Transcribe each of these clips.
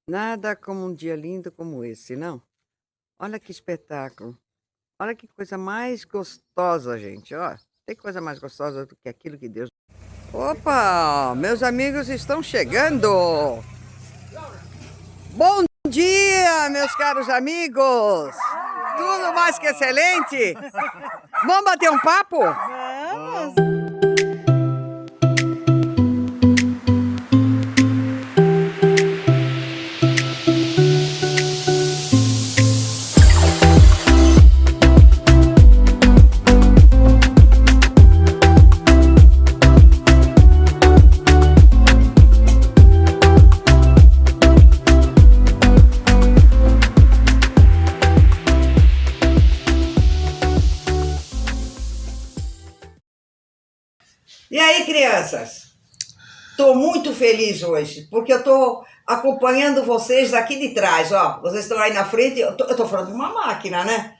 Nada como um dia lindo como esse, não? Olha que espetáculo. Olha que coisa mais gostosa, gente. Ó, tem coisa mais gostosa do que aquilo que Deus. Opa, meus amigos estão chegando. Bom dia, meus caros amigos. Tudo mais que excelente. Vamos bater um papo? Vamos! E aí, crianças? Estou muito feliz hoje, porque eu estou acompanhando vocês daqui de trás, ó. Vocês estão aí na frente, eu tô falando de uma máquina, né?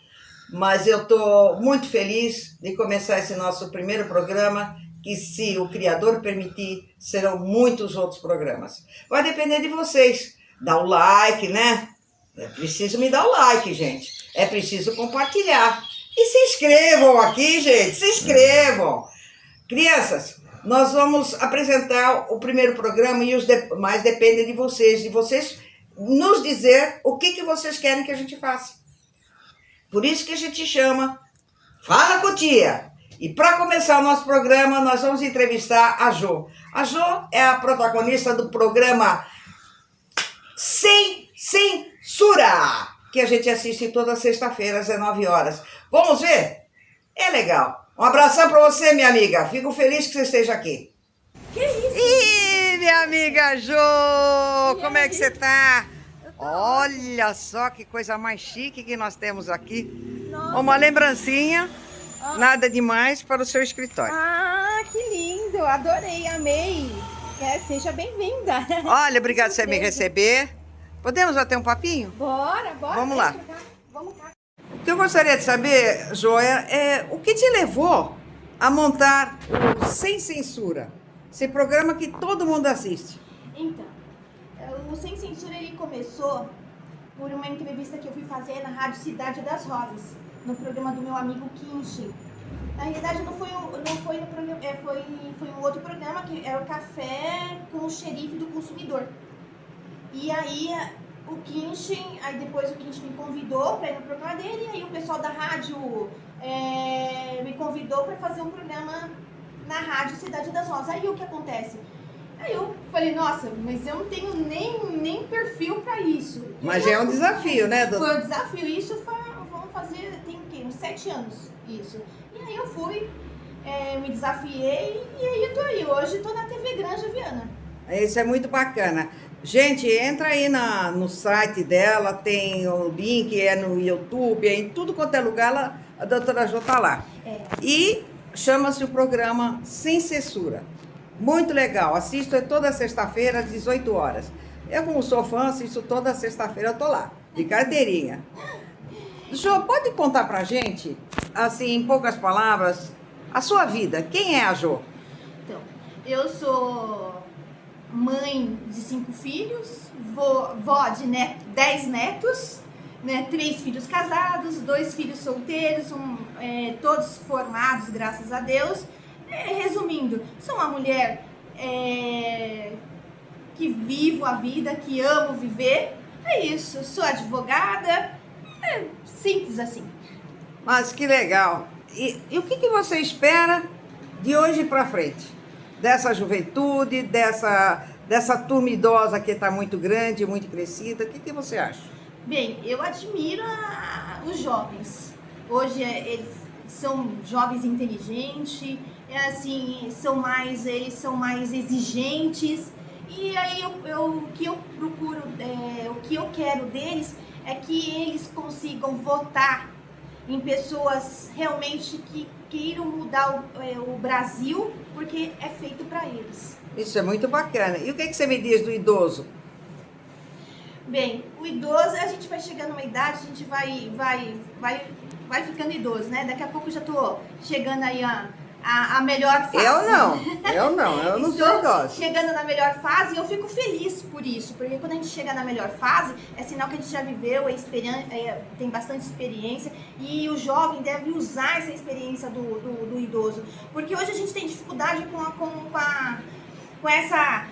Mas eu estou muito feliz de começar esse nosso primeiro programa, que se o Criador permitir, serão muitos outros programas. Vai depender de vocês. Dá o like, né? É preciso me dar o like, gente. É preciso compartilhar. E se inscrevam aqui, gente, se inscrevam. Crianças, nós vamos apresentar o primeiro programa e os demais dependem de vocês nos dizer o que vocês querem que a gente faça. Por isso que a gente chama Fala com Tia. E para começar o nosso programa, nós vamos entrevistar a Jo. A Jo é a protagonista do programa Sem Censura, que a gente assiste toda sexta-feira às 19 horas. Vamos ver? É legal. Um abração para você, minha amiga. Fico feliz que você esteja aqui. Que isso? Ih, minha amiga Jo, como é que você tá? Olha só que coisa mais chique que nós temos aqui. Nossa. Uma lembrancinha, nada demais para o seu escritório. Ah, que lindo! Adorei, amei. Seja bem-vinda. Olha, obrigado por você me receber. Podemos bater um papinho? Bora. Vamos lá. Vamos cá. O que eu gostaria de saber, Joia, é o que te levou a montar o Sem Censura, esse programa que todo mundo assiste. Então, o Sem Censura ele começou por uma entrevista que eu fui fazer na Rádio Cidade das Rosas, no programa do meu amigo Kinshi. Na realidade não foi no programa, foi um outro programa que era o Café com o Xerife do Consumidor. E aí o Kinshi, aí depois o Kinshi me convidou para ir no programa dele, e aí o pessoal da rádio me convidou para fazer um programa na Rádio Cidade das Rosas. Aí o que acontece? Aí eu falei, nossa, mas eu não tenho nem perfil para isso. Mas é um desafio, né, Foi um desafio, isso vamos fazer, tem o quê? Uns 7 anos, isso. E aí eu fui, me desafiei, e aí eu tô aí, hoje tô na TV Granja Viana. Isso é muito bacana. Gente, entra aí no site dela, tem o link, é no YouTube, é em tudo quanto é lugar, a doutora Jo tá lá. E chama-se o programa Sem Censura. Muito legal, assisto toda sexta-feira às 18 horas. Eu, como sou fã, assisto toda sexta-feira, eu tô lá, de carteirinha. Jo, pode contar pra gente, assim, em poucas palavras, a sua vida? Quem é a Jo? Então, eu sou mãe de 5 filhos, vó de 10 netos, né, 3 filhos casados, 2 filhos solteiros, todos formados, graças a Deus. Resumindo, sou uma mulher que vivo a vida, que amo viver. É isso, sou advogada, simples assim. Mas que legal. E o que você espera de hoje para frente? Dessa juventude, dessa turma idosa que está muito grande, muito crescida, o que você acha? Bem, eu admiro os jovens. Hoje eles são jovens inteligentes, eles são mais exigentes. E aí o que eu procuro, o que eu quero deles é que eles consigam votar em pessoas realmente que queiram mudar o Brasil, porque é feito para eles. Isso é muito bacana. E o que você me diz do idoso? Bem, o idoso, a gente vai chegando numa idade, a gente vai ficando idoso, né? Daqui a pouco eu já tô chegando aí a melhor fase. Eu não sou idosa. Chegando na melhor fase, eu fico feliz por isso, porque quando a gente chega na melhor fase, é sinal que a gente já viveu, tem bastante experiência, e o jovem deve usar essa experiência do idoso, porque hoje a gente tem dificuldade com essa...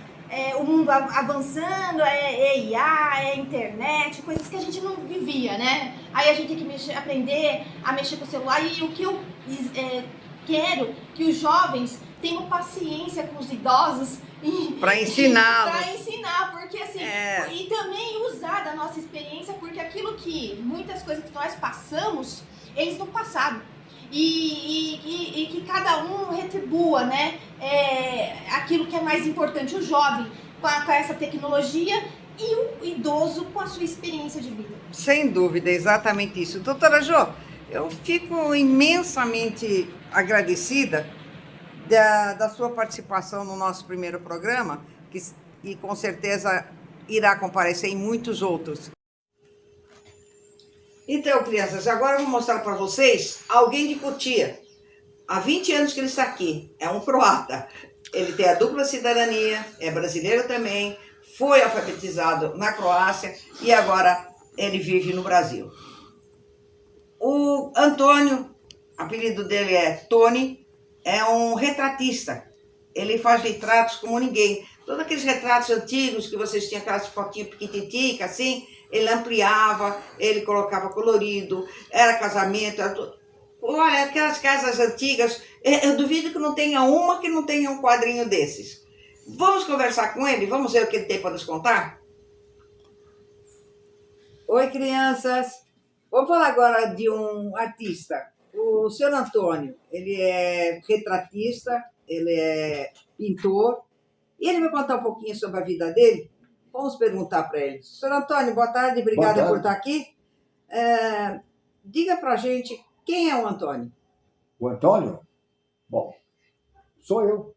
o mundo avançando, IA, internet, coisas que a gente não vivia, né? Aí a gente tem que aprender a mexer com o celular, e o que eu quero que os jovens tenham paciência com os idosos para ensiná-los. Para ensinar, porque assim, e também usar da nossa experiência, porque aquilo que, muitas coisas que nós passamos, eles não passaram. E que cada um retribua, né, aquilo que é mais importante, o jovem com essa tecnologia e o idoso com a sua experiência de vida. Sem dúvida, exatamente isso. Doutora Jo, eu fico imensamente agradecida da sua participação no nosso primeiro programa, e com certeza irá comparecer em muitos outros. Então, crianças, agora eu vou mostrar para vocês alguém de Cotia. Há 20 anos que ele está aqui, é um croata. Ele tem a dupla cidadania, é brasileiro também, foi alfabetizado na Croácia e agora ele vive no Brasil. O Antônio, apelido dele é Tony, é um retratista. Ele faz retratos como ninguém. Todos aqueles retratos antigos que vocês tinham, aquelas fotinhas piquititicas assim, ele ampliava, ele colocava colorido, era casamento, era tudo. Olha, aquelas casas antigas, eu duvido que não tenha uma que não tenha um quadrinho desses. Vamos conversar com ele? Vamos ver o que ele tem para nos contar? Oi, crianças. Vamos falar agora de um artista. O senhor Antônio, ele é retratista, ele é pintor, e ele vai contar um pouquinho sobre a vida dele. Vamos perguntar para ele. Senhor Antônio, boa tarde, obrigada por estar aqui. Diga para a gente, quem é o Antônio? O Antônio? Bom, sou eu.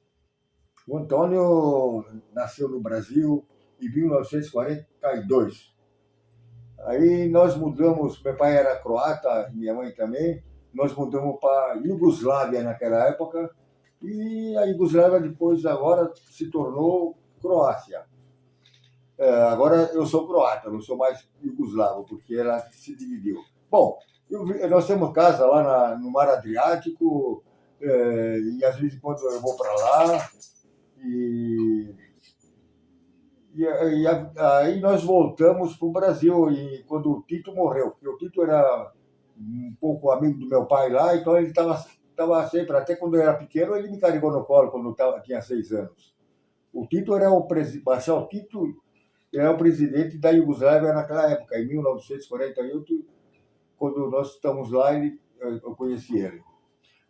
O Antônio nasceu no Brasil em 1942. Aí nós mudamos, meu pai era croata, minha mãe também, nós mudamos para Iugoslávia naquela época, e a Iugoslávia depois agora se tornou Croácia. Agora eu sou croata, não sou mais iugoslavo, porque ela se dividiu. Bom, nós temos casa lá no Mar Adriático, e às vezes quando eu vou para lá, aí nós voltamos para o Brasil quando o Tito morreu, porque o Tito era um pouco amigo do meu pai lá, então ele estava sempre, até quando eu era pequeno, ele me carregou no colo quando eu tinha 6 anos. O Tito era Marshal Tito, era o presidente da Iugoslávia naquela época, em 1948, quando nós estamos lá, eu conheci ele.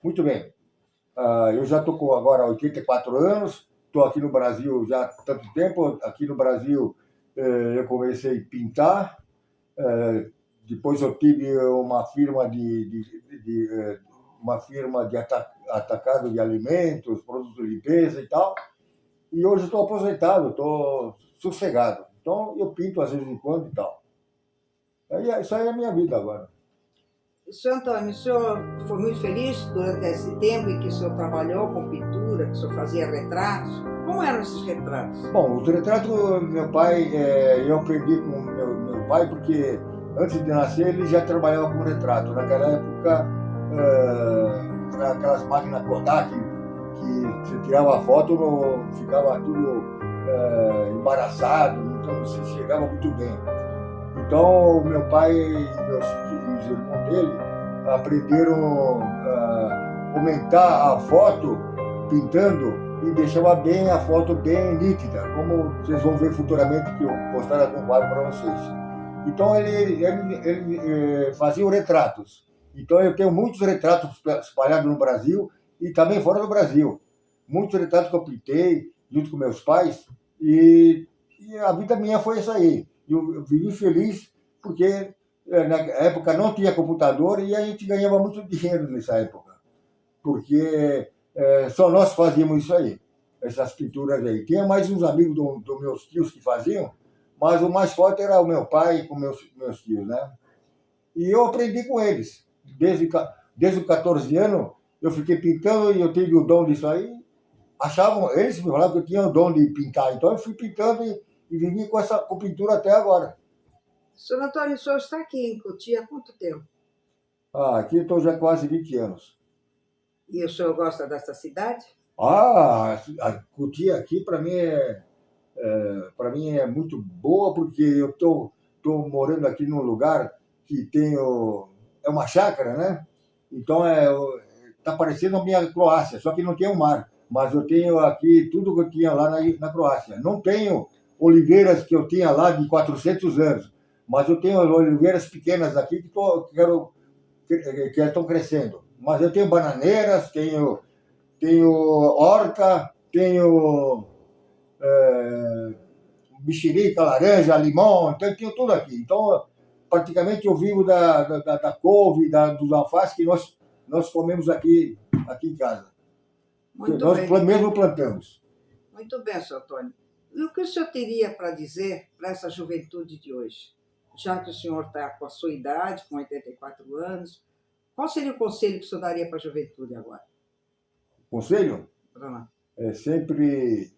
Muito bem, eu já estou com agora 84 anos, estou aqui no Brasil já há tanto tempo. Aqui no Brasil eu comecei a pintar, depois eu tive uma firma de atacado de alimentos, produtos de limpeza e tal, e hoje estou aposentado, estou sossegado. Então eu pinto às vezes em quando e tal. Isso aí é a minha vida agora. Senhor Antônio, o senhor foi muito feliz durante esse tempo em que o senhor trabalhou com pintura, que o senhor fazia retratos? Como eram esses retratos? Bom, os retratos, meu pai, eu aprendi com meu pai, porque antes de nascer ele já trabalhava com retrato. Naquela época, aquelas máquinas Kodak, que você tirava a foto, ficava tudo embaraçado, então não se chegava muito bem. Então, meu pai e os irmãos dele aprenderam a aumentar a foto pintando e deixava bem a foto bem nítida, como vocês vão ver futuramente, que eu postar algum quadro para vocês. Então, ele fazia retratos. Então, eu tenho muitos retratos espalhados no Brasil e também fora do Brasil. Muitos retratos que eu pintei junto com meus pais, e a vida minha foi essa aí. Eu vivi feliz porque na época não tinha computador e a gente ganhava muito dinheiro nessa época, porque só nós fazíamos isso aí, essas pinturas aí. Tinha mais uns amigos dos meus tios que faziam, mas o mais forte era o meu pai com meus tios, né? E eu aprendi com eles. Desde os 14 anos, eu fiquei pintando e eu tive o dom disso aí. Eles me falavam que eu tinha o dom de pintar, então eu fui pintando e vivi com pintura até agora. Senhor Antônio, o senhor está aqui em Cotia há quanto tempo? Aqui eu estou já quase 20 anos. E o senhor gosta dessa cidade? A Cotia aqui para mim é muito boa, porque eu tô morando aqui num lugar que é uma chácara, né? Então tá parecendo a minha Croácia, só que não tem o mar. Mas eu tenho aqui tudo que eu tinha lá na Croácia. Não tenho oliveiras que eu tinha lá de 400 anos, mas eu tenho oliveiras pequenas aqui que estão crescendo. Mas eu tenho bananeiras, tenho horta, tenho mexerica, laranja, limão, então eu tenho tudo aqui. Então, praticamente eu vivo da couve, dos alfaces que nós comemos aqui em casa. Muito Nós bem. mesmo plantamos. Muito bem, senhor Antônio. E o que o senhor teria para dizer para essa juventude de hoje? Já que o senhor está com a sua idade, com 84 anos, qual seria o conselho que o senhor daria para a juventude agora? Conselho? Dona? É sempre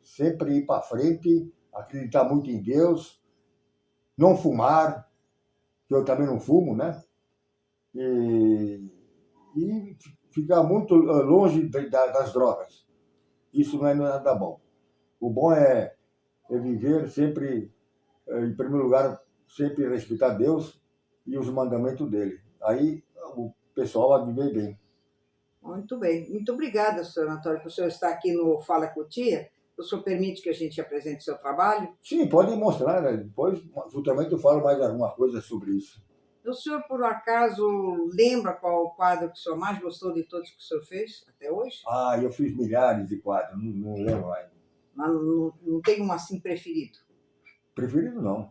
ir para frente, acreditar muito em Deus, não fumar, que eu também não fumo, né? E ficar muito longe das drogas. Isso não é nada bom. O bom é viver sempre, em primeiro lugar, sempre respeitar Deus e os mandamentos dele. Aí o pessoal vai viver bem. Muito bem. Muito obrigada, senhor Antônio, por o senhor estar aqui no Fala Cotia. O senhor permite que a gente apresente o seu trabalho? Sim, pode mostrar, né? Depois, futuramente, eu falo mais alguma coisa sobre isso. O senhor, por acaso, lembra qual o quadro que o senhor mais gostou de todos que o senhor fez até hoje? Eu fiz milhares de quadros, não lembro mais. Mas não tem um assim preferido? Preferido não.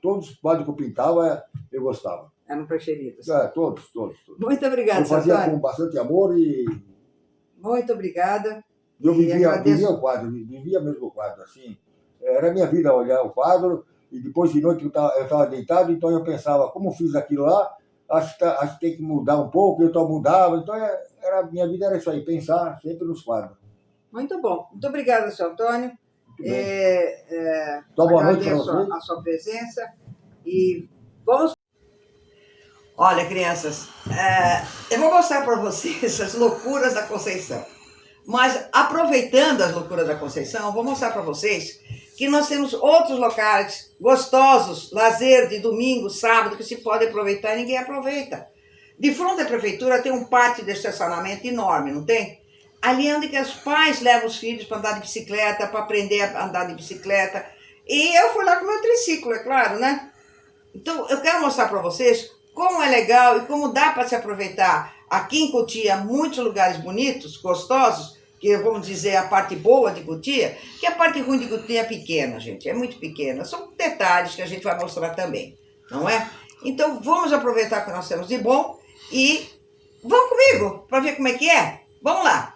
Todos os quadros que eu pintava, eu gostava. Eram preferidos? Todos. Muito obrigada, eu fazia Antônio. com bastante amor e Muito obrigada. eu vivia agradeço. o quadro, vivia mesmo o quadro, assim. Era a minha vida olhar o quadro, e depois de noite eu estava deitado, então eu pensava, como fiz aquilo lá, acho que tem que mudar um pouco, eu mudava, então minha vida era isso aí, pensar sempre nos quadros. Muito bom. Muito obrigada, senhor Antônio. Então, boa noite para Agradeço vocês. a sua presença e vamos... Olha, crianças, eu vou mostrar para vocês as loucuras da Conceição. Mas, aproveitando as loucuras da Conceição, eu vou mostrar para vocês que nós temos outros locais gostosos, lazer de domingo, sábado, que se pode aproveitar e ninguém aproveita. De frente à prefeitura tem um pátio de estacionamento enorme, não tem? Ali é onde que os pais levam os filhos para andar de bicicleta, para aprender a andar de bicicleta. E eu fui lá com o meu triciclo, é claro, né? Então, eu quero mostrar para vocês como é legal e como dá para se aproveitar. Aqui em Cotia, muitos lugares bonitos, gostosos, que vamos dizer a parte boa de Cotia, que a parte ruim de Cotia é pequena, gente, é muito pequena. São detalhes que a gente vai mostrar também, não é? Então, vamos aproveitar o que nós temos de bom e vão comigo para ver como é que é. Vamos lá!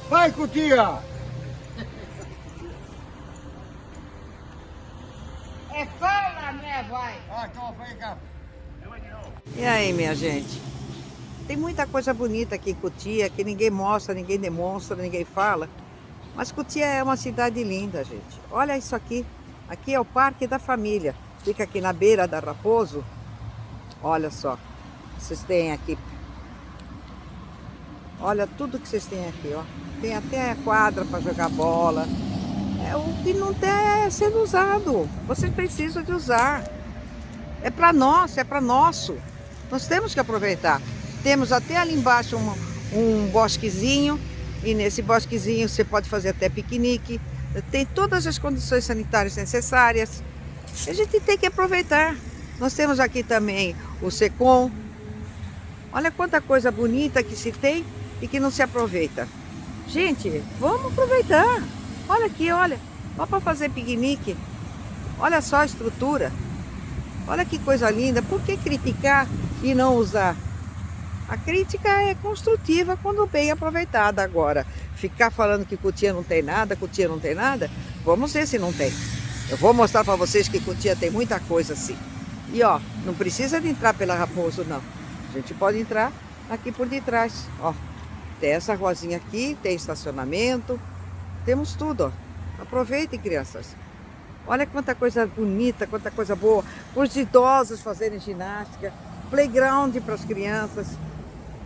Vai, Cutia! É fala, né, vai? Então vem cá. E aí, minha gente? Tem muita coisa bonita aqui em Cotia, que ninguém mostra, ninguém demonstra, ninguém fala. Mas Cotia é uma cidade linda, gente. Olha isso aqui. Aqui é o Parque da Família. Fica aqui na beira da Raposo. Olha só. Vocês têm aqui. Olha tudo que vocês têm aqui, ó. Tem até quadra para jogar bola. O que não tem é sendo usado. Vocês precisam de usar. É para nós, é para nosso. Nós temos que aproveitar. Temos até ali embaixo um bosquezinho. E nesse bosquezinho você pode fazer até piquenique. Tem todas as condições sanitárias necessárias. A gente tem que aproveitar. Nós temos aqui também o Secom. Olha quanta coisa bonita que se tem e que não se aproveita. Gente, vamos aproveitar. Olha aqui, olha. Só para fazer piquenique. Olha só a estrutura. Olha que coisa linda. Por que criticar e não usar? A crítica é construtiva quando bem aproveitada. Agora, ficar falando que Cotia não tem nada, Cotia não tem nada, vamos ver se não tem. Eu vou mostrar para vocês que Cotia tem muita coisa assim. E ó, não precisa de entrar pela Raposo, não. A gente pode entrar aqui por detrás. Ó, tem essa ruazinha aqui, tem estacionamento, temos tudo, ó. Aproveitem, crianças. Olha quanta coisa bonita, quanta coisa boa. Os idosos fazerem ginástica, playground para as crianças,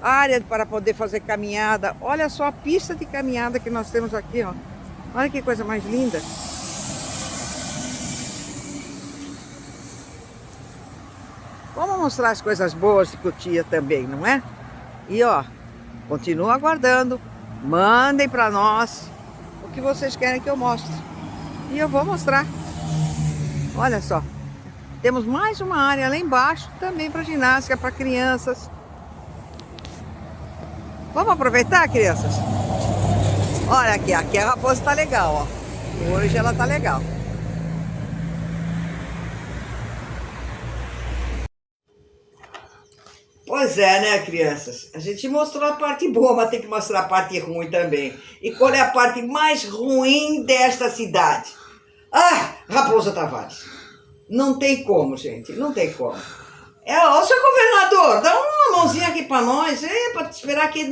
área para poder fazer caminhada. Olha só a pista de caminhada que nós temos aqui, ó. Olha que coisa mais linda. Vamos mostrar as coisas boas de Cotia também, não é? E ó, continuo aguardando. Mandem para nós o que vocês querem que eu mostre. E eu vou mostrar. Olha só. Temos mais uma área lá embaixo também para ginástica, para crianças. Vamos aproveitar, crianças? Olha aqui, aqui a Raposa tá legal, ó. Hoje ela tá legal. Pois é, né, crianças? A gente mostrou a parte boa, mas tem que mostrar a parte ruim também. E qual é a parte mais ruim desta cidade? Ah, Raposo Tavares. Não tem como, gente, não tem como. Ô, seu governador, dá uma mãozinha aqui pra nós, pra esperar aqui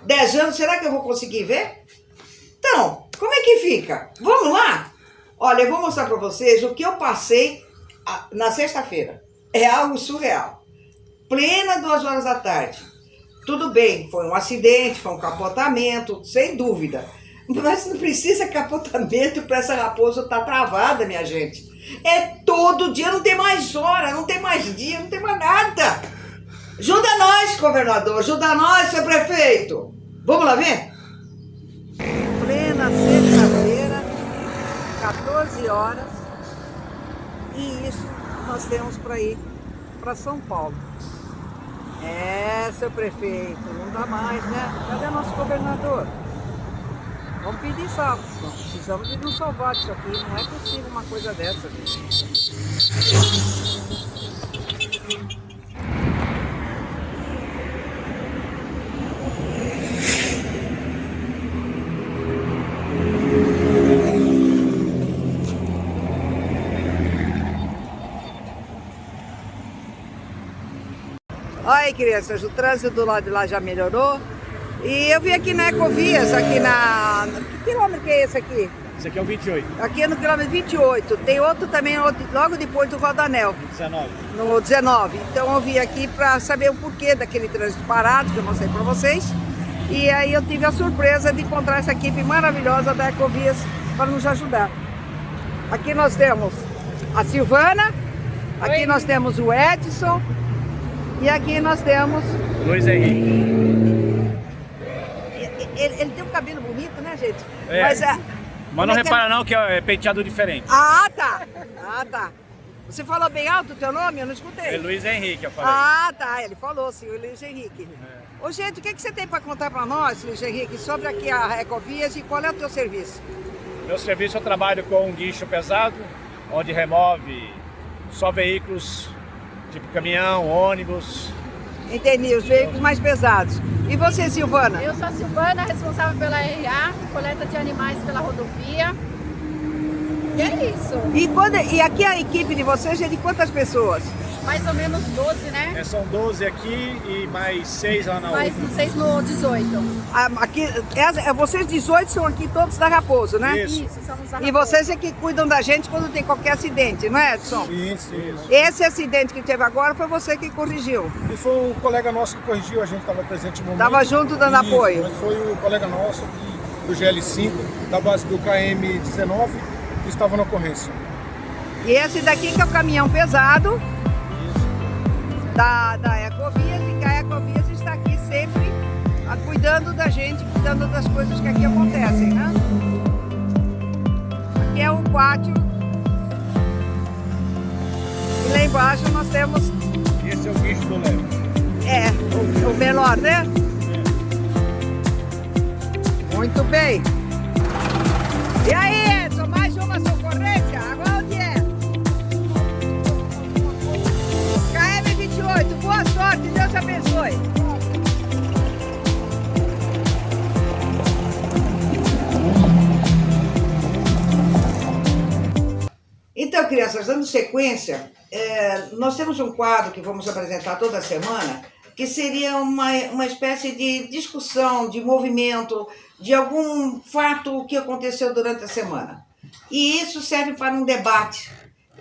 10 anos, será que eu vou conseguir ver? Então, como é que fica? Vamos lá? Olha, eu vou mostrar pra vocês o que eu passei na sexta-feira. É algo surreal. Plena 2 horas da tarde. Tudo bem, foi um acidente, foi um capotamento, sem dúvida. Mas não precisa capotamento para essa raposa estar travada, minha gente. É todo dia, não tem mais hora, não tem mais dia, não tem mais nada. Ajuda nós, governador, ajuda nós, seu prefeito. Vamos lá ver? Plena sexta-feira, 14 horas. E isso nós temos para ir para São Paulo. Seu prefeito, não dá mais, né? Cadê nosso governador? Vamos pedir salvo. Nós precisamos de nos salvar disso aqui. Não é possível uma coisa dessa, gente. Olha aí, crianças, o trânsito do lado de lá já melhorou. E eu vim aqui na Ecovias, aqui na... Que quilômetro que é esse aqui? Esse aqui é o 28. Aqui é no quilômetro 28. Tem outro também logo depois do Rodoanel. 19. No 19. Então eu vim aqui para saber o porquê daquele trânsito parado, que eu mostrei para vocês. E aí eu tive a surpresa de encontrar essa equipe maravilhosa da Ecovias para nos ajudar. Aqui nós temos a Silvana, aqui nós temos o Edson e aqui nós temos... Luiz Henrique. Ele tem um cabelo bonito, né, gente? É. Mas não repara não que é penteado diferente. Ah, tá. Você falou bem alto o teu nome? Eu não escutei. É Luiz Henrique, eu falei. Ah, tá. Ele falou sim, o Luiz Henrique. Ô, gente, o que você tem para contar para nós, Luiz Henrique, sobre aqui a Ecovias e qual é o teu serviço? Meu serviço, eu trabalho com um guincho pesado, onde remove só veículos, tipo caminhão, ônibus, Entendi, os veículos mais pesados. E você, Silvana? Eu sou a Silvana, responsável pela RA, coleta de animais pela rodovia. E é isso. E aqui a equipe de vocês é de quantas pessoas? Mais ou menos 12, né? São 12 aqui e mais 6 lá na outra. Mais 6 no 18. Aqui, vocês 18 são aqui todos da Raposo, né? Isso. Isso, somos a E vocês é que cuidam da gente quando tem qualquer acidente, não é, Edson? Isso. Esse acidente que teve agora foi você que corrigiu. E foi um colega nosso que corrigiu, a gente estava presente no momento. Estava junto dando Isso, apoio. mas foi o colega nosso do GL5, da base do KM19, que estava na ocorrência. E esse daqui que é o caminhão pesado da Ecovias, e que a Ecovias está aqui sempre cuidando da gente, cuidando das coisas que aqui acontecem, né? Aqui é o pátio. E lá embaixo nós temos... Esse é o guincho do Léo. o menor, né? Muito bem. E aí, Edson, mais uma socorrência? Agora onde é? KM28, boa sorte, Deus abençoe. Então, crianças, dando sequência, nós temos um quadro que vamos apresentar toda semana, que seria uma espécie de discussão, de movimento, de algum fato que aconteceu durante a semana. E isso serve para um debate.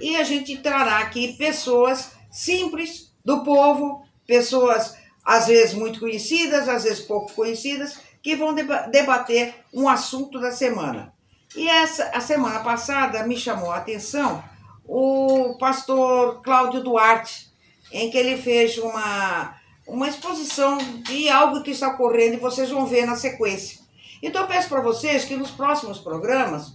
E a gente trará aqui pessoas simples do povo, pessoas às vezes muito conhecidas, às vezes pouco conhecidas, que vão debater um assunto da semana. E a semana passada me chamou a atenção o pastor Cláudio Duarte, em que ele fez uma exposição de algo que está ocorrendo e vocês vão ver na sequência. Então eu peço para vocês que para os próximos programas,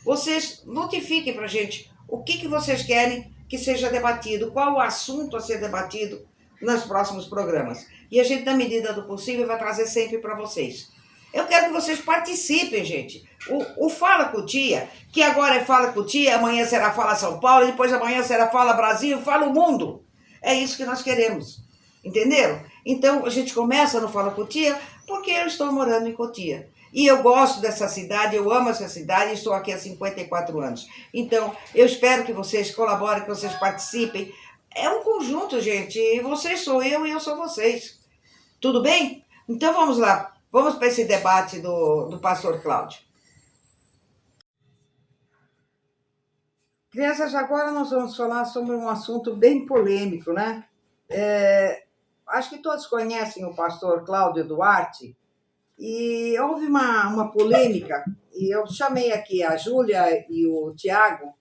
vocês notifiquem para a gente o que vocês querem que seja debatido, qual o assunto a ser debatido nos próximos programas. E a gente, na medida do possível, vai trazer sempre para vocês. Eu quero que vocês participem, gente. O Fala com Tia, que agora é Fala com Tia, amanhã será Fala São Paulo, depois amanhã será Fala Brasil, Fala o Mundo. É isso que nós queremos. Entenderam? Então, a gente começa no Fala com Tia, porque eu estou morando em Cotia. E eu gosto dessa cidade, eu amo essa cidade e estou aqui há 54 anos. Então, eu espero que vocês colaborem, que vocês participem. É um conjunto, gente. Vocês sou eu e eu sou vocês. Tudo bem? Então, vamos lá. Vamos para esse debate do pastor Cláudio. Crianças, agora nós vamos falar sobre um assunto bem polêmico, né? Acho que todos conhecem o pastor Cláudio Duarte, e houve uma polêmica, e eu chamei aqui a Júlia e o Tiago,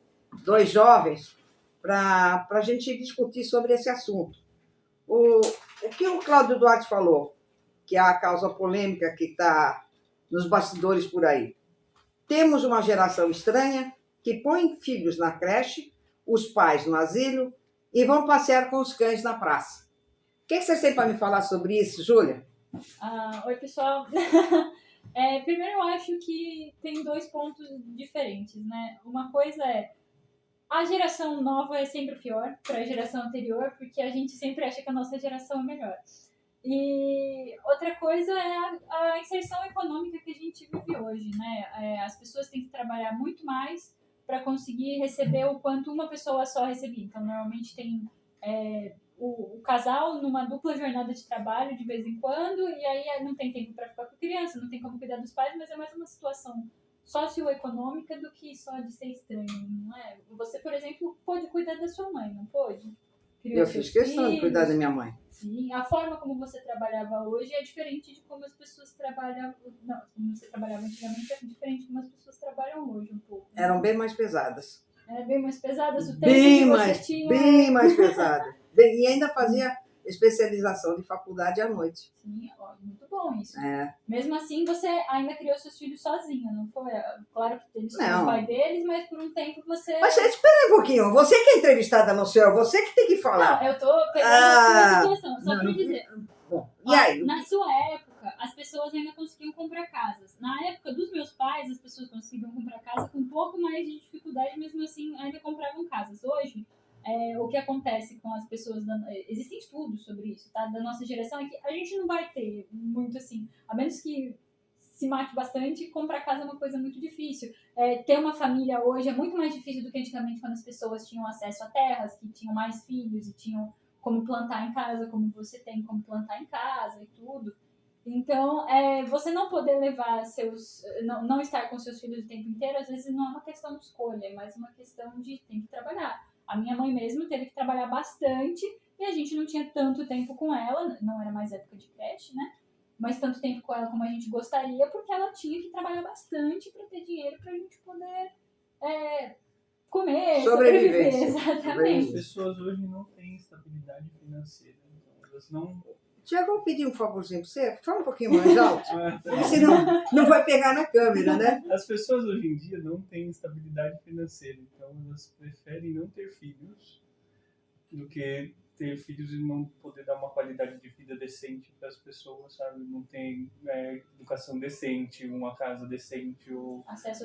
dois jovens, para a gente discutir sobre esse assunto. O que o Cláudio Duarte falou, que é a causa polêmica que está nos bastidores por aí. Temos uma geração estranha que põe filhos na creche, os pais no asilo e vão passear com os cães na praça. O que vocês têm para me falar sobre isso, Júlia? Oi, pessoal. Primeiro, eu acho que tem dois pontos diferentes, né? Uma coisa é a geração nova é sempre pior para a geração anterior, porque a gente sempre acha que a nossa geração é melhor. E outra coisa é a inserção econômica que a gente vive hoje, né? As pessoas têm que trabalhar muito mais para conseguir receber o quanto uma pessoa só recebia. Então, normalmente tem o casal numa dupla jornada de trabalho de vez em quando, e aí não tem tempo para ficar com a criança, não tem como cuidar dos pais, mas é mais uma situação socioeconômica do que só de ser estranho, não é? Você, por exemplo, pôde cuidar da sua mãe, não pôde? Eu fiz questão de cuidar da minha mãe. Sim, a forma como você trabalhava hoje é diferente de como as pessoas trabalhavam. Não, como você trabalhava antigamente é diferente de como as pessoas trabalham hoje um pouco. Né? Eram bem mais pesadas. Bem mais pesadas, o tempo Bem que mais, você tinha. bem mais pesada. E ainda fazia especialização de faculdade à noite. Sim, muito bom isso. É. Mesmo assim, você ainda criou seus filhos sozinha, não foi? Claro que eles tinham Não. o pai deles, mas por um tempo você... Mas espera aí um pouquinho, você que é entrevistada no céu, você que tem que falar. Não, eu tô pegando a sua situação, só não, pra dizer. Bom, Ó, e aí? na sua época, as pessoas ainda conseguiam comprar casas. Na época dos meus pais, as pessoas conseguiam comprar casa com um pouco mais de dificuldade, mesmo assim ainda compravam casas. Hoje, o que acontece com as pessoas, existem estudos sobre isso, tá? Da nossa geração, é que a gente não vai ter muito assim, a menos que se mate bastante, comprar casa é uma coisa muito difícil. Ter uma família hoje é muito mais difícil do que antigamente, quando as pessoas tinham acesso a terras, que tinham mais filhos e tinham como plantar em casa, como você tem como plantar em casa e tudo. Então, você não poder levar não estar com seus filhos o tempo inteiro, às vezes não é uma questão de escolha, é mais uma questão de tem que trabalhar. A minha mãe mesmo teve que trabalhar bastante e a gente não tinha tanto tempo com ela, não era mais época de creche, né? Mas tanto tempo com ela como a gente gostaria, porque ela tinha que trabalhar bastante para ter dinheiro para a gente poder comer, sobreviver. Exatamente. As pessoas hoje não têm estabilidade financeira, então elas não... Tiago, eu pedi um favorzinho pra você. Fala um pouquinho mais alto. Porque senão não vai pegar na câmera, né? As pessoas hoje em dia não têm estabilidade financeira, então elas preferem não ter filhos do que ter filhos e não poder dar uma qualidade de vida decente para as pessoas, sabe? Não tem educação decente, uma casa decente, ou acesso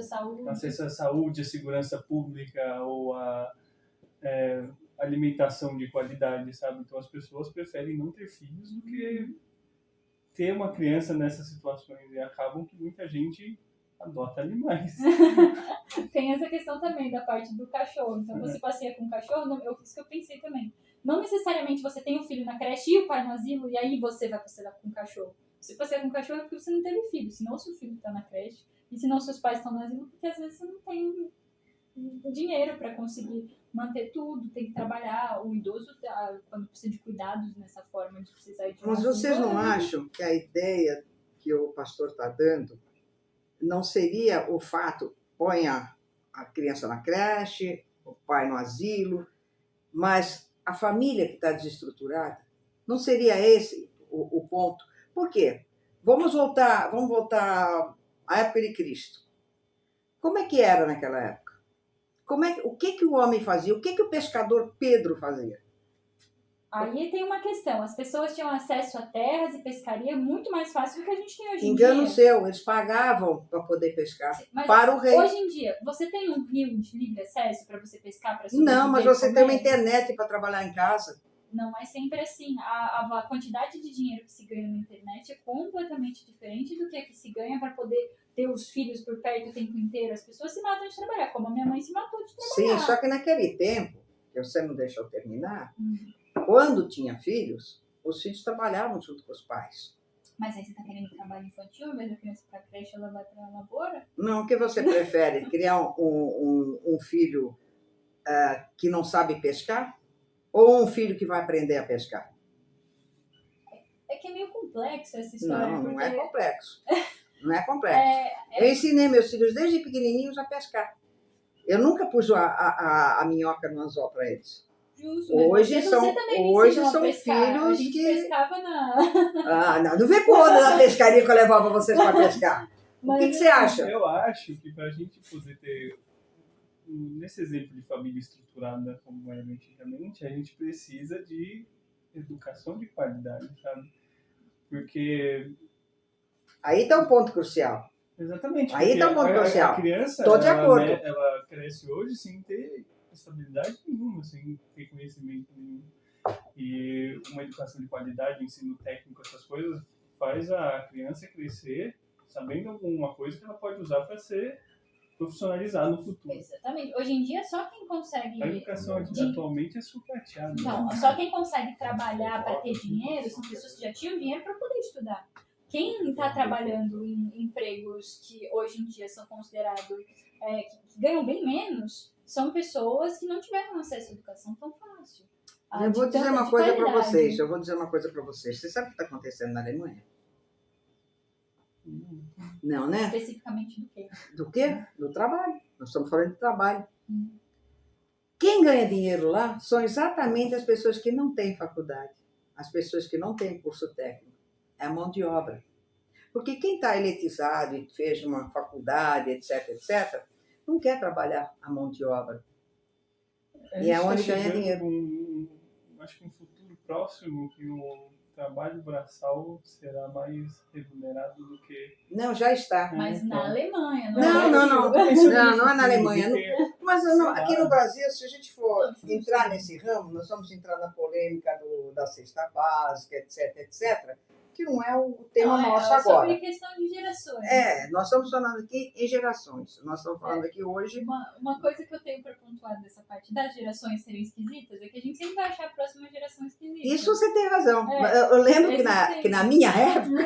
à saúde, a segurança pública, ou a alimentação de qualidade, sabe? Então as pessoas preferem não ter filhos do que ter uma criança nessas situações, e acabam que muita gente adota animais. Tem essa questão também da parte do cachorro. Então você passeia com um cachorro, isso que eu pensei também. Não necessariamente você tem um filho na creche e o pai no asilo e aí você vai passear com um cachorro. Você passeia com um cachorro é porque você não teve filho, senão o seu filho está na creche e senão seus pais estão no asilo, porque às vezes você não tem dinheiro para conseguir manter tudo, tem que trabalhar. O idoso, quando precisa de cuidados nessa forma de precisar de... Mas vocês não acham que a ideia que o pastor está dando não seria o fato, põe a criança na creche, o pai no asilo, mas a família que está desestruturada? Não seria esse o ponto? Por quê? Vamos voltar à época de Cristo. Como é que era naquela época? O que o homem fazia? O que o pescador Pedro fazia? Aí tem uma questão. As pessoas tinham acesso a terras e pescaria muito mais fácil do que a gente tem hoje em dia. Engano seu, eles pagavam para poder pescar. Mas para o rei. Hoje em dia, você tem um rio de livre acesso para você pescar, para sobreviver? Não, mas você tem uma internet para trabalhar em casa. Não é sempre assim. A quantidade de dinheiro que se ganha na internet é completamente diferente do que se ganha para poder ter os filhos por perto o tempo inteiro. As pessoas se matam de trabalhar, como a minha mãe se matou de trabalhar. Sim, só que naquele tempo, que você não deixou terminar, quando tinha filhos, os filhos trabalhavam junto com os pais. Mas aí você está querendo trabalho infantil, ao invés da criança para a creche, ela vai para a lavoura? Não, o que você prefere? Criar um filho que não sabe pescar? Ou um filho que vai aprender a pescar? É que é meio complexo essa história. Não é complexo. Não é complexo. Eu ensinei meus filhos desde pequenininhos a pescar. Eu nunca pus a minhoca no anzol para eles. Justo, hoje são filhos a gente que... pescava na... não vê quando na pescaria que eu levava vocês para pescar. O que você acha? Eu acho que para a gente poder ter, nesse exemplo de família estruturada como era antigamente, a gente precisa de educação de qualidade, sabe? Porque... Aí está um ponto crucial. Exatamente. Aí está um ponto crucial. A criança, Tô de acordo. Ela cresce hoje sem ter estabilidade nenhuma, sem ter conhecimento nenhum. E uma educação de qualidade, ensino técnico, essas coisas, faz a criança crescer sabendo alguma coisa que ela pode usar para ser profissionalizada no futuro. Exatamente. Hoje em dia, só quem consegue... A educação atualmente é sucateada. Não, só quem consegue trabalhar para ter dinheiro são pessoas que já tinham dinheiro para poder estudar. Quem está trabalhando em empregos que hoje em dia são considerados que ganham bem menos, são pessoas que não tiveram acesso à educação tão fácil. Eu vou dizer uma coisa para vocês. Você sabe o que está acontecendo na Alemanha? Não, né? Especificamente do quê? Do quê? Do trabalho. Nós estamos falando de trabalho. Quem ganha dinheiro lá são exatamente as pessoas que não têm faculdade, as pessoas que não têm curso técnico. É a mão de obra. Porque quem está elitizado e fez uma faculdade, etc., não quer trabalhar a mão de obra. E é onde ganha dinheiro. Acho que um futuro próximo que trabalho braçal será mais remunerado do que... Não, já está. Mas na então. Alemanha, não Não, é não, no não. Brasil. Não é na Alemanha. Porque- Mas não, aqui no Brasil, se a gente for entrar nesse ramo, nós vamos entrar na polêmica da cesta básica, etc, que não é o tema Não, nosso é agora. sobre questão de gerações. Nós estamos falando aqui em gerações. Nós estamos falando aqui hoje. Uma coisa que eu tenho pra pontuar dessa parte das gerações serem esquisitas é que a gente sempre vai achar a próxima geração esquisita. Isso você tem razão. É, Eu lembro que na minha época.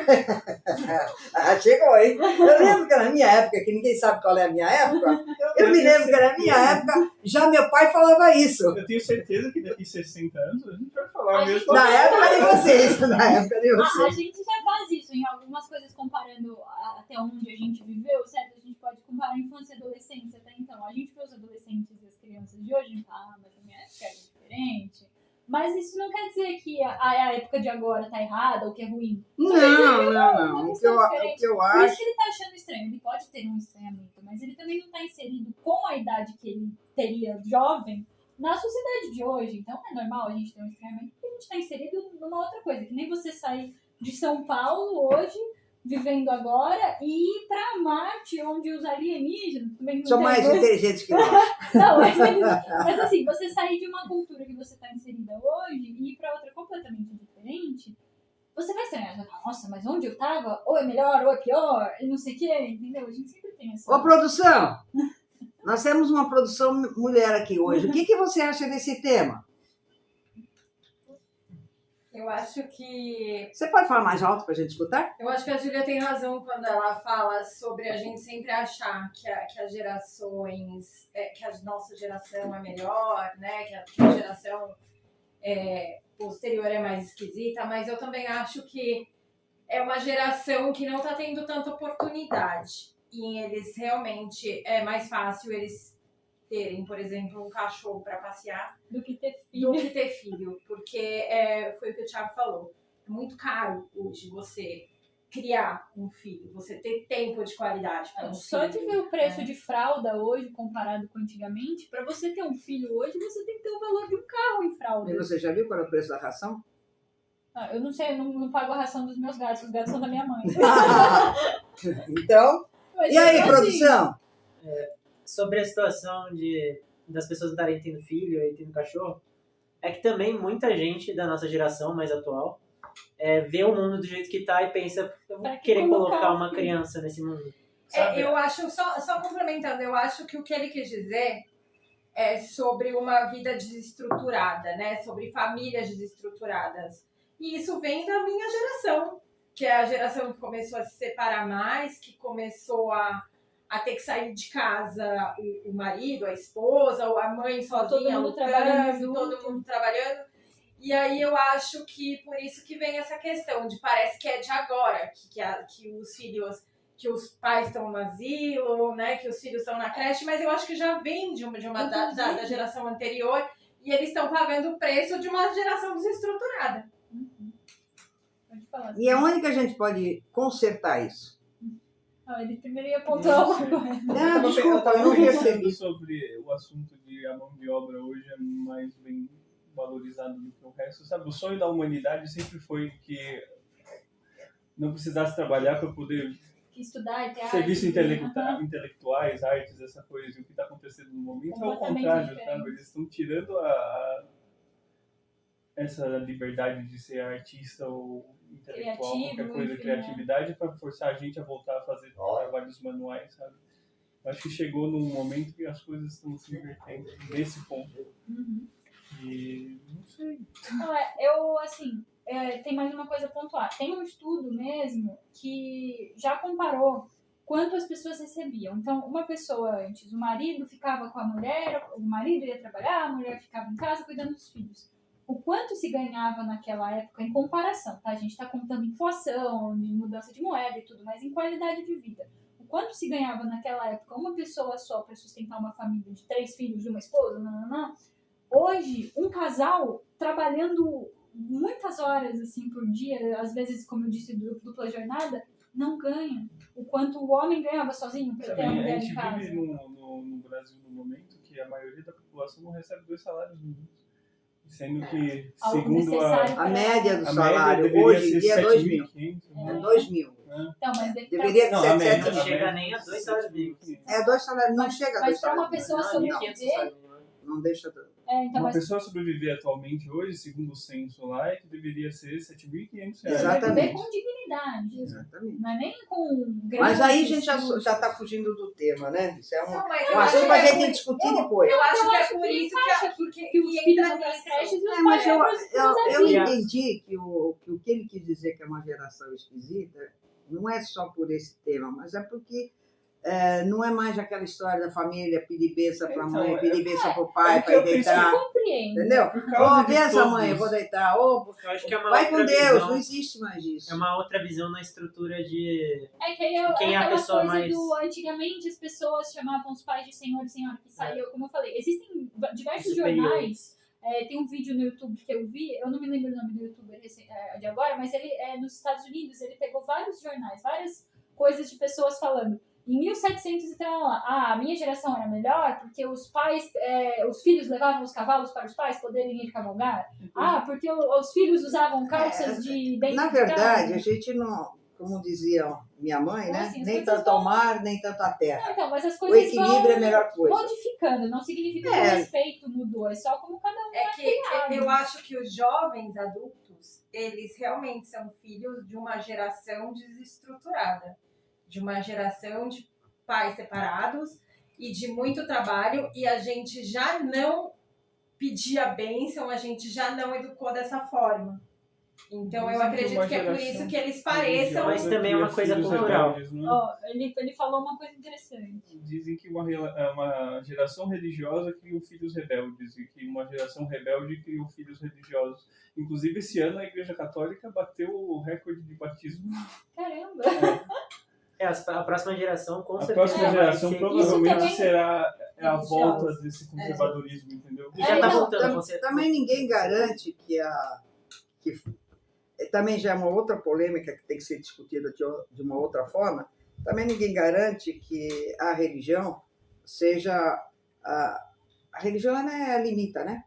Chegou, hein? Eu lembro que na minha época, que ninguém sabe qual é a minha época, eu me lembro que na minha época já meu pai falava isso. Eu tenho certeza que daqui 60 anos a gente vai falar A mesmo. gente- Na época de vocês. Na época de A vocês. gente já faz isso em algumas coisas, comparando até onde a gente viveu, certo? A gente pode comparar a infância e a adolescência até então. A gente vê os adolescentes e as crianças de hoje, mas a minha época era diferente. Mas isso não quer dizer que a época de agora tá errada ou que é ruim. Não. uma O que questão eu diferente. eu Por acho. isso que ele tá achando estranho. Ele pode ter um estranhamento, mas ele também não tá inserido com a idade que ele teria jovem na sociedade de hoje. Então é normal a gente ter um estranhamento porque a gente tá inserido numa outra coisa. Que nem você sair de São Paulo hoje, vivendo agora, e ir pra Marte, onde os alienígenas também não São tem mais coisa. inteligentes que nós. Não, mas assim, você sair de uma cultura que você tá inserida hoje e ir pra outra completamente diferente, você vai ser, nossa, mas onde eu tava? Ou é melhor, ou é pior, e não sei o que, entendeu? A gente sempre tem essa... Ô, produção! Nós temos uma produção mulher aqui hoje. O que você acha desse tema? Eu acho que Você pode falar mais alto pra gente escutar? a Júlia tem razão quando ela fala sobre a gente sempre achar que as gerações, que a nossa geração é melhor, né? Que a geração posterior é mais esquisita, mas eu também acho que é uma geração que não está tendo tanta oportunidade. E eles realmente é mais fácil eles terem, por exemplo, um cachorro para passear Do que ter filho. do que ter filho, porque foi o que o Thiago falou. É muito caro hoje você criar um filho, você ter tempo de qualidade para um Só filho. de ver o preço de fralda hoje comparado com antigamente, pra você ter um filho hoje, você tem que ter o valor de um carro em fralda. E você já viu qual é o preço da ração? Eu não sei, eu não pago a ração dos meus gatos, os gatos são da minha mãe. Então, Mas e aí, assim, produção? Sobre a situação das pessoas não estarem tendo filho e tendo cachorro, é que também muita gente da nossa geração mais atual vê o mundo do jeito que tá e pensa, eu Pra vou que querer colocar colocar um uma filho? criança nesse mundo. Sabe? Eu acho, só complementando, eu acho que o que ele quis dizer é sobre uma vida desestruturada, né? Sobre famílias desestruturadas. E isso vem da minha geração, que é a geração que começou a se separar mais, que começou a ter que sair de casa o marido, a esposa, ou a mãe sozinha, Todo mundo trabalhando junto. todo mundo trabalhando. E aí eu acho que por isso que vem essa questão de parece que é de agora, que os filhos, que os pais estão no asilo, né, que os filhos estão na creche, mas eu acho que já vem da geração anterior e eles estão pagando o preço de uma geração desestruturada. Pode falar. E aonde que a gente pode consertar isso? Ele primeiro ia pontuar uma coisa. Ah, desculpa, eu não pensando percebi. sobre o assunto de a mão de obra hoje é mais bem valorizado do que o resto. Sabe, o sonho da humanidade sempre foi que não precisasse trabalhar para poder Estudar e ter serviços arte. intelectuais, artes, essa coisa. E o que está acontecendo no momento é o Completamente contrário, diferente. sabe? Eles estão tirando essa liberdade de ser artista ou intelectual, Criativo, qualquer coisa, enfim, criatividade, para forçar a gente a voltar a fazer trabalhos manuais, sabe? Acho que chegou num momento que as coisas estão se invertendo nesse ponto. Uhum. E não sei. Não, tem mais uma coisa a pontuar. Tem um estudo mesmo que já comparou quanto as pessoas recebiam. Então, uma pessoa antes, o marido ficava com a mulher, o marido ia trabalhar, a mulher ficava em casa cuidando dos filhos. O quanto se ganhava naquela época em comparação, tá? A gente está contando inflação, de mudança de moeda e tudo, mas em qualidade de vida. O quanto se ganhava naquela época uma pessoa só para sustentar uma família de 3 filhos e uma esposa, Hoje, um casal trabalhando muitas horas assim por dia, às vezes, como eu disse, dupla jornada, não ganha o quanto o homem ganhava sozinho para ter Sabe, a a mulher em gente casa. vive no Brasil no momento que a maioria da população não recebe 2 salários mínimos. Sendo que, Algo segundo necessário A média do a salário média hoje deveria em dia é ser 2.000. 7.500, É né? 2.000. Então, mas Deveria Não, ser a média- 7.000. Não chega nem a 2 salários mínimos. É 2 salários, não chega a 2 Mas para uma salários. pessoa Não, sobreviver, 1.500 salários mínimos. Não deixa. então, Uma mas pessoa sobreviver atualmente hoje, segundo o censo lá, é que deveria ser R$7.500. Exatamente. sobreviver com dignidade. Exatamente. Não é nem com Mas aí a gente já grandes- está fugindo do tema, né? Isso é Não, mas um eu acho assunto que para a é gente por- discutir depois. Eu acho que é acho por que isso encaixa, que os entra filhos vão para as nisso. creches e os É, mas pais eu vão para os eu asilos. entendi que o que ele quis dizer que é uma geração esquisita não é só por esse tema, mas é porque não é mais aquela história da família pedir benção para a mãe, Então, pedir benção para o pai, é que para eu ir pensei- deitar. Eu compreendo. Entendeu? Por causa Ô, de benção, todos. mãe, eu vou deitar. Ô, Eu acho que é uma vai outra com Deus, visão. não existe mais isso. É uma outra visão na estrutura de... É que aí eu, Quem é a aquela pessoa coisa mais- do antigamente as pessoas chamavam os pais de senhor e senhora que saíam, como eu falei, existem diversos Superior. jornais. Tem um vídeo no YouTube que eu vi, eu não me lembro o nome do youtuber de agora, mas ele nos Estados Unidos, ele pegou vários jornais, várias coisas de pessoas falando. Em 1700 e tal, a minha geração era melhor porque os pais, os filhos levavam os cavalos para os pais poderem ir cavalgar. Porque os filhos usavam calças de dentro Na de verdade, a casa. gente não, como dizia minha mãe, né? Assim, as Nem coisas tanto ao vão- mar, nem tanto à terra. Então, mas as O coisas equilíbrio vão é a melhor coisa. modificando, não significa que É. o respeito mudou, é só como cada um É que criado. eu acho que os jovens adultos, eles realmente são filhos de uma geração desestruturada, de uma geração de pais separados e de muito trabalho, e a gente já não pedia bênção, a gente já não educou dessa forma. Então eu Dizem que acredito uma que é por geração isso que eles pareçam. Mas também é uma coisa Filhos cultural. rebeldes, né? Ó, ele falou uma coisa interessante. Dizem que uma geração religiosa criou filhos rebeldes e que uma geração rebelde criou filhos religiosos. Inclusive, esse ano a Igreja Católica bateu o recorde de batismo. Caramba! A próxima geração, com A certeza, próxima geração vai ser... provavelmente também- será a religiosa. volta desse conservadorismo, entendeu? E já tá não, voltando, com certeza. Também ninguém garante que também já é uma outra polêmica que tem que ser discutida de uma outra forma. Também ninguém garante que a religião seja a religião ela limita, né?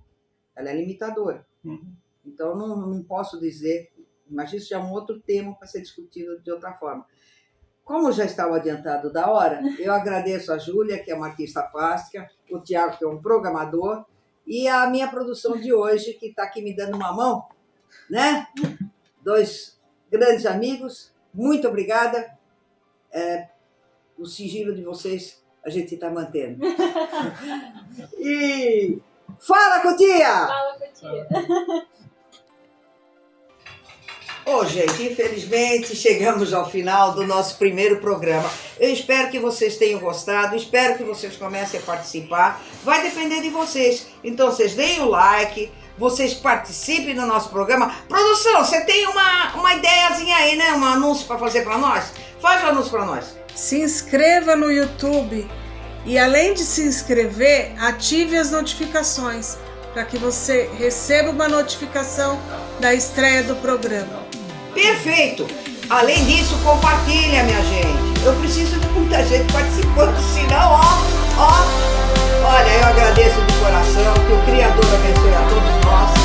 Ela é limitadora. Uhum. Então não posso dizer, mas isso já é um outro tema para ser discutido de outra forma. Como já estava adiantado da hora, eu agradeço a Júlia, que é uma artista plástica, o Tiago, que é um programador, e a minha produção de hoje, que está aqui me dando uma mão, né? 2 grandes amigos, muito obrigada. O sigilo de vocês a gente está mantendo. E fala, Cutia! Fala, Cotia. Ô, gente, infelizmente chegamos ao final do nosso primeiro programa. Eu espero que vocês tenham gostado, espero que vocês comecem a participar. Vai depender de vocês. Então, vocês deem o like, vocês participem do nosso programa. Produção, você tem uma ideiazinha aí, né? Um anúncio para fazer para nós? Faz o anúncio para nós. Se inscreva no YouTube e, além de se inscrever, ative as notificações para que você receba uma notificação da estreia do programa. Perfeito! Além disso, compartilha, minha gente. Eu preciso de muita gente participando, senão, olha, eu agradeço de coração, que o Criador abençoe a todos nós.